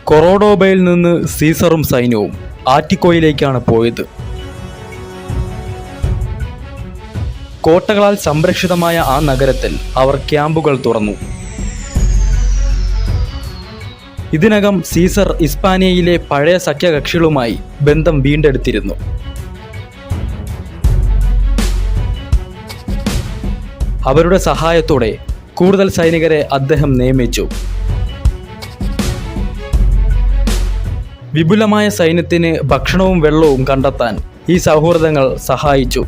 കൊറോഡോബയിൽ നിന്ന് സീസറും സൈന്യവും ആറ്റിക്കോയിലേക്കാണ് പോയത്. കോട്ടകളാൽ സംരക്ഷിതമായ ആ നഗരത്തിൽ അവർ ക്യാമ്പുകൾ തുറന്നു. ഇതിനകം സീസർ ഇസ്പാനിയയിലെ പഴയ സഖ്യകക്ഷികളുമായി ബന്ധം വീണ്ടെടുത്തിരുന്നു. അവരുടെ സഹായത്തോടെ കൂടുതൽ സൈനികരെ അദ്ദേഹം നിയമിച്ചു. വിപുലമായ സൈന്യത്തിന് ഭക്ഷണവും വെള്ളവും കണ്ടെത്താൻ ഈ സൗഹൃദങ്ങൾ സഹായിച്ചു.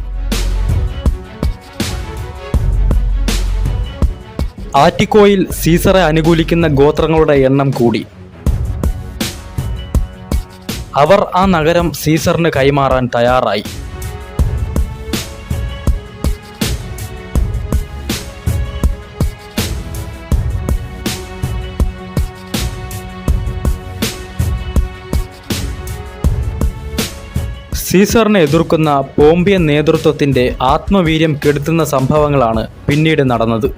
ആറ്റിക്കോയിൽ സീസറെ അനുകൂലിക്കുന്ന ഗോത്രങ്ങളുടെ എണ്ണം കൂടി. അവർ ആ നഗരം സീസറിന് കൈമാറാൻ തയ്യാറായി. സീസറിനെ എതിർക്കുന്ന പോംപിയൻ നേതൃത്വത്തിൻ്റെ ആത്മവീര്യം കെടുത്തുന്ന സംഭവങ്ങളാണ് പിന്നീട് നടന്നത്.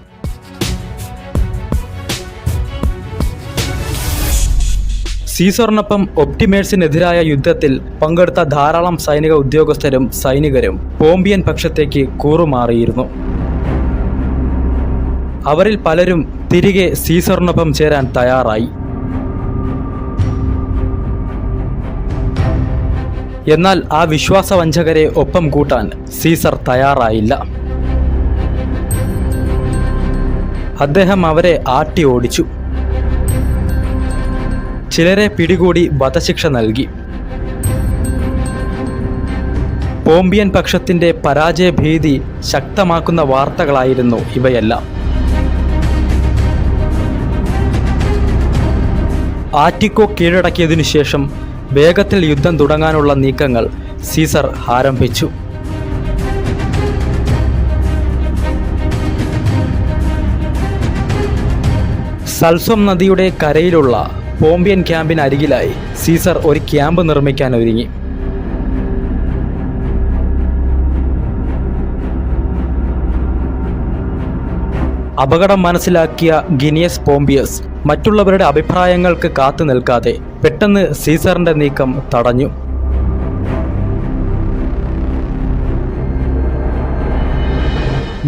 സീസറിനൊപ്പം ഒപ്റ്റിമേഴ്സിനെതിരായ യുദ്ധത്തിൽ പങ്കെടുത്ത ധാരാളം സൈനിക ഉദ്യോഗസ്ഥരും സൈനികരും പോംപിയൻ പക്ഷത്തേക്ക് കൂറുമാറിയിരുന്നു. അവരിൽ പലരും തിരികെ സീസറിനൊപ്പം ചേരാൻ തയ്യാറായി. എന്നാൽ ആ വിശ്വാസവഞ്ചകരെ ഒപ്പം കൂട്ടാൻ സീസർ തയ്യാറായില്ല. അദ്ദേഹം അവരെ ആട്ടി ഓടിച്ചു. ചിലരെ പിടികൂടി വധശിക്ഷ നൽകി. പോംപിയൻ പക്ഷത്തിൻ്റെ പരാജയഭീതി ശക്തമാക്കുന്ന വാർത്തകളായിരുന്നു ഇവയെല്ലാം. ആറ്റിക്കോ കീഴടക്കിയതിനു ശേഷം വേഗത്തിൽ യുദ്ധം തുടങ്ങാനുള്ള നീക്കങ്ങൾ സീസർ ആരംഭിച്ചു. സൽസോം നദിയുടെ കരയിലുള്ള പോംപിയൻ ക്യാമ്പിന് അരികിലായി സീസർ ഒരു ക്യാമ്പ് നിർമ്മിക്കാൻ ഒരുങ്ങി. അപകടം മനസ്സിലാക്കിയ ഗിനിയസ് പോംപിയസ് മറ്റുള്ളവരുടെ അഭിപ്രായങ്ങൾക്ക് കാത്തു നിൽക്കാതെ പെട്ടെന്ന് സീസറിന്റെ നീക്കം തടഞ്ഞു.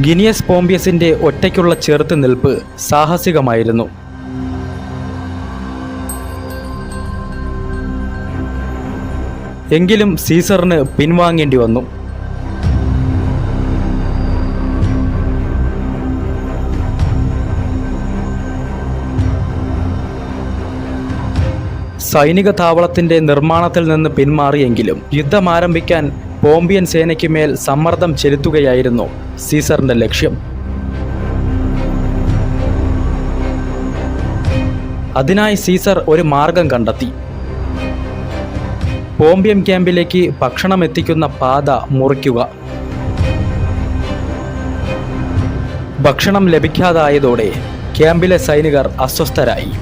ഗിനിയസ് പോംപിയസിന്റെ ഒറ്റയ്ക്കുള്ള ചെറുത്തുനിൽപ്പ് സാഹസികമായിരുന്നു. എങ്കിലും സീസറിന് പിൻവാങ്ങേണ്ടി വന്നു. സൈനിക താവളത്തിന്റെ നിർമ്മാണത്തിൽ നിന്ന് പിന്മാറിയെങ്കിലും യുദ്ധം ആരംഭിക്കാൻ പോംപിയൻ സേനയ്ക്ക് മേൽ സമ്മർദ്ദം ചെലുത്തുകയായിരുന്നു സീസറിന്റെ ലക്ഷ്യം. അതിനായി സീസർ ഒരു മാർഗം കണ്ടെത്തി. പോംപിയൻ ക്യാമ്പിലേക്ക് ഭക്ഷണം എത്തിക്കുന്ന പാത മുറിക്കുക. ഭക്ഷണം ലഭിക്കാതായതോടെ ക്യാമ്പിലെ സൈനികർ അസ്വസ്ഥരായി.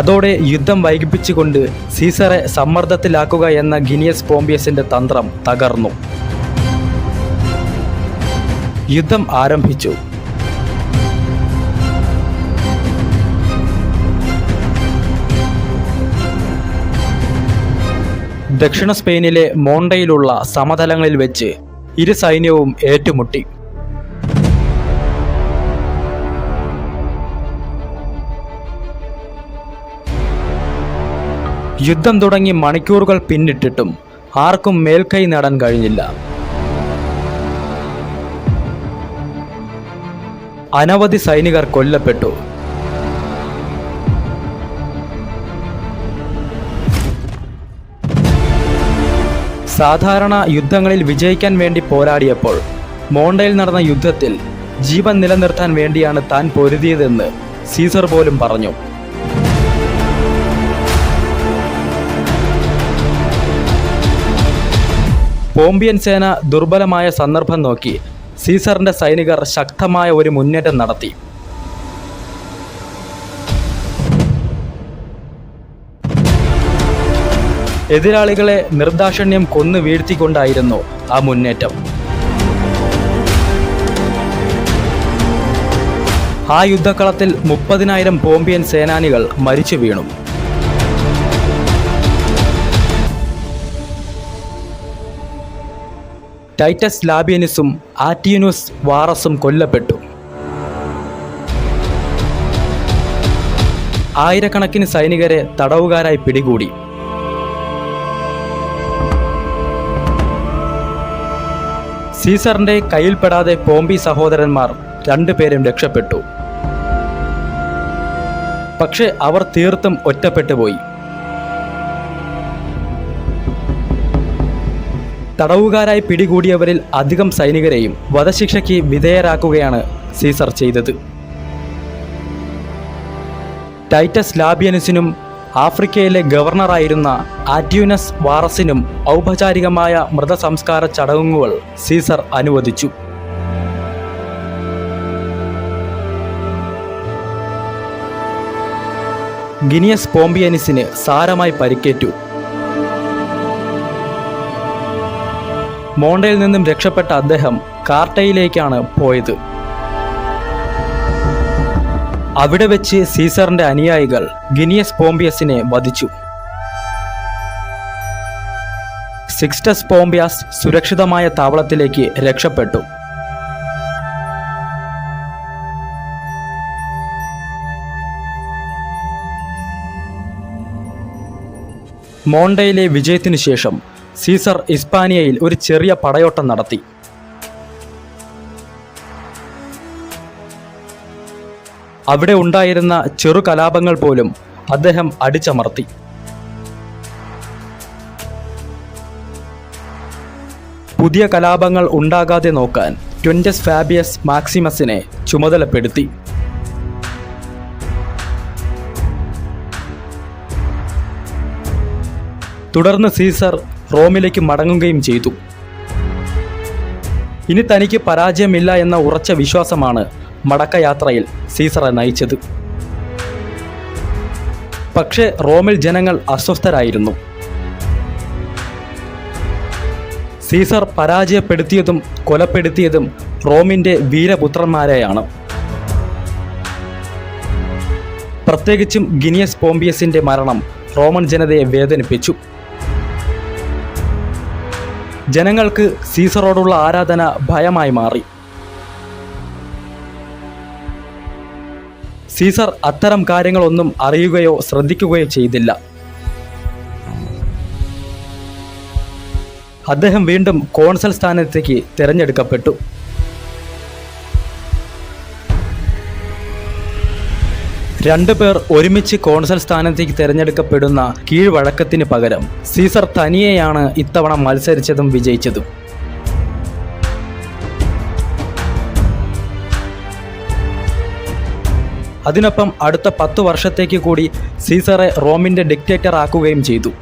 അതോടെ യുദ്ധം വൈകിപ്പിച്ചുകൊണ്ട് സീസറെ സമ്മർദ്ദത്തിലാക്കുക എന്ന ഗിനിയസ് പോംപിയസിന്റെ തന്ത്രം തകർന്നു. യുദ്ധം ആരംഭിച്ചു. ദക്ഷിണ സ്പെയിനിലെ മോണ്ടയിലുള്ള സമതലങ്ങളിൽ വെച്ച് ഇരു സൈന്യവും ഏറ്റുമുട്ടി. യുദ്ധം തുടങ്ങി മണിക്കൂറുകൾ പിന്നിട്ടിട്ടും ആർക്കും മേൽക്കൈ നേടാൻ കഴിഞ്ഞില്ല. അനവധി സൈനികർ കൊല്ലപ്പെട്ടു. സാധാരണ യുദ്ധങ്ങളിൽ വിജയിക്കാൻ വേണ്ടി പോരാടിയപ്പോൾ മോണ്ടയിൽ നടന്ന യുദ്ധത്തിൽ ജീവൻ നിലനിർത്താൻ വേണ്ടിയാണ് താൻ പൊരുതിയതെന്ന് സീസർ പോലും പറഞ്ഞു. പോംപിയൻ സേന ദുർബലമായ സന്ദർഭം നോക്കി സീസറിന്റെ സൈനികർ ശക്തമായ ഒരു മുന്നേറ്റം നടത്തി. എതിരാളികളെ നിർദാക്ഷിണ്യം കൊന്നു വീഴ്ത്തിക്കൊണ്ടായിരുന്നു ആ മുന്നേറ്റം. ആ യുദ്ധക്കളത്തിൽ 30,000 പോംപിയൻ സേനാനികൾ മരിച്ചു വീണു. ടൈറ്റസ് ലാബിയനുസും ആറ്റിയനൂസ് വാറസും കൊല്ലപ്പെട്ടു. ആയിരക്കണക്കിന് സൈനികരെ തടവുകാരായി പിടികൂടി. സീസറിന്റെ കയ്യിൽപ്പെടാതെ പോംപി സഹോദരന്മാർ 2 പേരും രക്ഷപ്പെട്ടു. പക്ഷെ അവർ തീർത്തും ഒറ്റപ്പെട്ടുപോയി. തടവുകാരായി പിടികൂടിയവരിൽ അധികം സൈനികരെയും വധശിക്ഷയ്ക്ക് വിധേയരാക്കുകയാണ് സീസർ ചെയ്തത്. ടൈറ്റസ് ലാബിയനുസിനും ആഫ്രിക്കയിലെ ഗവർണറായിരുന്ന ആറ്റിയൂനസ് വാറസിനും ഔപചാരികമായ മൃതസംസ്കാര ചടങ്ങുകൾ സീസർ അനുവദിച്ചു. ഗിനിയസ് പോംപിയനിസിന് സാരമായി പരിക്കേറ്റു. മോണ്ടയിൽ നിന്നും രക്ഷപ്പെട്ട അദ്ദേഹം കാർട്ടയിലേക്കാണ് പോയത്. അവിടെ വെച്ച് സീസറിന്റെ അനുയായികൾ ഗിനിയസ് പോംപിയസിനെ വധിച്ചു. സിക്സ്റ്റസ് പോംപിയാസ് സുരക്ഷിതമായ താവളത്തിലേക്ക് രക്ഷപ്പെട്ടു. മോണ്ടയിലെ വിജയത്തിനു ശേഷം സീസർ ഇസ്പാനിയയിൽ ഒരു ചെറിയ പടയോട്ടം നടത്തി. അവിടെ ഉണ്ടായിരുന്ന ചെറു കലാപങ്ങൾ പോലും അദ്ദേഹം അടിച്ചമർത്തി. പുതിയ കലാപങ്ങൾ ഉണ്ടാകാതെ നോക്കാൻ ക്വിൻറ്റസ് ഫാബിയസ് മാക്സിമസിനെ ചുമതലപ്പെടുത്തി. തുടർന്ന് സീസർ റോമിലേക്ക് മടങ്ങുകയും ചെയ്തു. ഇനി തനിക്ക് പരാജയമില്ല എന്ന ഉറച്ച വിശ്വാസമാണ് മടക്കയാത്രയിൽ സീസറെ നയിച്ചത്. പക്ഷേ റോമിൽ ജനങ്ങൾ അസ്വസ്ഥരായിരുന്നു. സീസർ പരാജയപ്പെടുത്തിയതും കൊലപ്പെടുത്തിയതും റോമിൻ്റെ വീരപുത്രന്മാരെയാണ്. പ്രത്യേകിച്ചും ഗിനിയസ് പോംപിയസിൻ്റെ മരണം റോമൻ ജനതയെ വേദനിപ്പിച്ചു. ജനങ്ങൾക്ക് സീസറോടുള്ള ആരാധന ഭയമായി മാറി. സീസർ അത്തരം കാര്യങ്ങളൊന്നും അറിയുകയോ ശ്രദ്ധിക്കുകയോ ചെയ്തില്ല. അദ്ദേഹം വീണ്ടും കോൺസൽ സ്ഥാനത്തേക്ക് തിരഞ്ഞെടുക്കപ്പെട്ടു. രണ്ടുപേർ ഒരുമിച്ച് കോൺസൽ സ്ഥാനത്തേക്ക് തിരഞ്ഞെടുക്കപ്പെടുന്ന കീഴ്വഴക്കത്തിന് പകരം സീസർ തനിയെയാണ് ഇത്തവണ മത്സരിച്ചതും വിജയിച്ചതും. അതിനൊപ്പം അടുത്ത 10 വർഷത്തേക്ക് കൂടി സീസറെ റോമിൻ്റെ ഡിക്റ്റേറ്റർ ആക്കുകയും ചെയ്തു.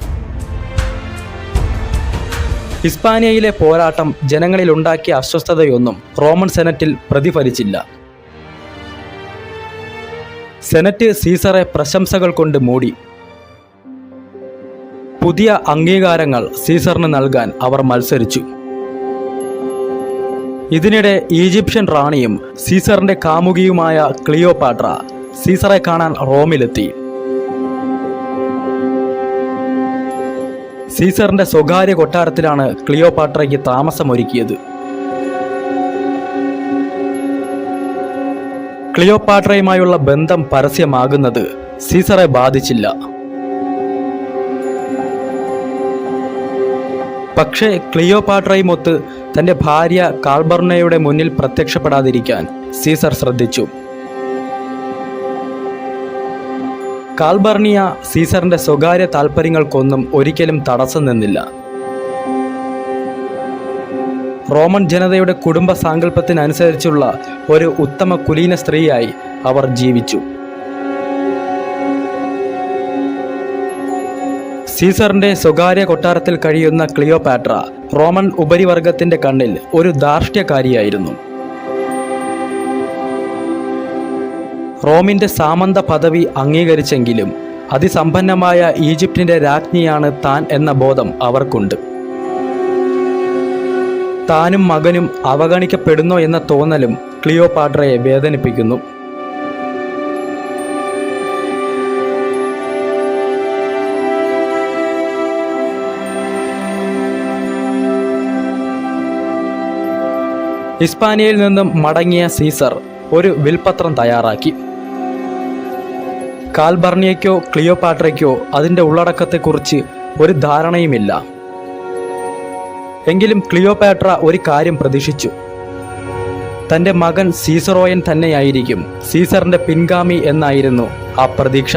ഹിസ്പാനിയയിലെ പോരാട്ടം ജനങ്ങളിലുണ്ടാക്കിയ അസ്വസ്ഥതയൊന്നും റോമൻ സെനറ്റിൽ പ്രതിഫലിച്ചില്ല. സെനറ്റ് സീസറെ പ്രശംസകൾ കൊണ്ട് മൂടി. പുതിയ അംഗീകാരങ്ങൾ സീസറിന് നൽകാൻ അവർ മത്സരിച്ചു. ഇതിനിടെ ഈജിപ്ഷ്യൻ റാണിയും സീസറിന്റെ കാമുകിയുമായ ക്ലിയോപാട്ര സീസറെ കാണാൻ റോമിലെത്തി. സീസറിന്റെ സ്വകാര്യ കൊട്ടാരത്തിലാണ് ക്ലിയോപാട്രയ്ക്ക് താമസമൊരുക്കിയത്. ക്ലിയോപാട്രയുമായുള്ള ബന്ധം പരസ്യമാകുന്നത് സീസറെ ബാധിച്ചില്ല. പക്ഷേ ക്ലിയോപാട്രയുമൊത്ത് തൻ്റെ ഭാര്യ കാൽബർണയുടെ മുന്നിൽ പ്രത്യക്ഷപ്പെടാതിരിക്കാൻ സീസർ ശ്രദ്ധിച്ചു. കാൽബർണിയ സീസറിന്റെ സ്വകാര്യ താൽപ്പര്യങ്ങൾക്കൊന്നും ഒരിക്കലും തടസ്സം നിന്നില്ല. റോമൻ ജനതയുടെ കുടുംബ സാങ്കല്പത്തിനനുസരിച്ചുള്ള ഒരു ഉത്തമ കുലീന സ്ത്രീയായി അവർ ജീവിച്ചു. സീസറിന്റെ സ്വകാര്യ കൊട്ടാരത്തിൽ കഴിയുന്ന ക്ലിയോപാട്ര റോമൻ ഉപരിവർഗത്തിന്റെ കണ്ണിൽ ഒരു ധാർഷ്ട്യക്കാരിയായിരുന്നു. റോമിന്റെ സാമന്ത പദവി അംഗീകരിച്ചെങ്കിലും അതിസമ്പന്നമായ ഈജിപ്തിന്റെ രാജ്ഞിയാണ് താൻ എന്ന ബോധം അവർക്കുണ്ട്. താനും മകനും അവഗണിക്കപ്പെടുന്നോ എന്ന തോന്നലും ക്ലിയോപാട്രയെ വേദനിപ്പിക്കുന്നു. ഹിസ്പാനിയയിൽ നിന്നും മടങ്ങിയ സീസർ ഒരു വിൽപത്രം തയ്യാറാക്കി. കാൽബർണിയയ്ക്കോ ക്ലിയോപാട്രയ്ക്കോ അതിൻ്റെ ഉള്ളടക്കത്തെക്കുറിച്ച് ഒരു ധാരണയുമില്ല. എങ്കിലും ക്ലിയോപാട്ര ഒരു കാര്യം പ്രതീക്ഷിച്ചു. തൻ്റെ മകൻ സീസറോയൻ തന്നെയായിരിക്കും സീസറിൻ്റെ പിൻഗാമി എന്നായിരുന്നു ആ പ്രതീക്ഷ.